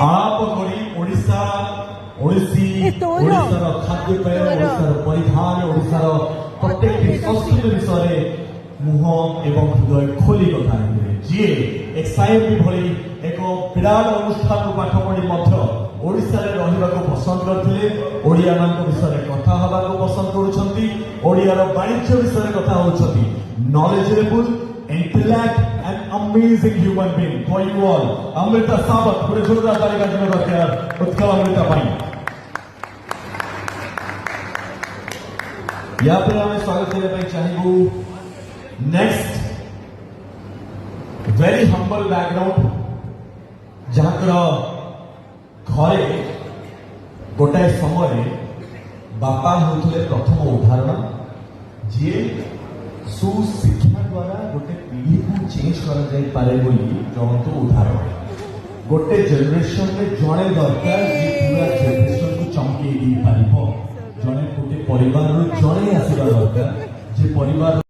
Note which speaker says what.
Speaker 1: आप करी ओडिशा ओडिसी ओडिशार खाद्यपेय ओडिशार परिधान ओडिशार प्रत्येक संस्कृति विषय मुह एवं हृदय खोली कथा जी एक्सआईएमपी भली एक विराट अनुष्ठान पाठ पढ़ी ओडिशा रहा पसंद करते ओडिया विषय कथा हवा पसंद करुँचार वाणिज्य विषय कथा होती knowledgeable intellect and amazing human being for you all. Amrita Sabat, पूरे जोरदार ताली का जवाब दरकार उत्कल अमृता भाई। यहाँ पर हमें स्वागत करने पर चाहिए नेक्स्ट वेरी हम्बल बैकग्राउंड जहाँ घरे गोटाए समय बापा होते प्रथम उदाहरण जी सुशिक्षा द्वारा गोटे पीढ़ी को चेंज कर जमतु उदाहरण गोटे जेनेरेशन में जड़े दरकार जी पूरा जेनेरेशन को चमके पार जड़े गोटे परिवार जड़े आसवा दरकार जे परिवार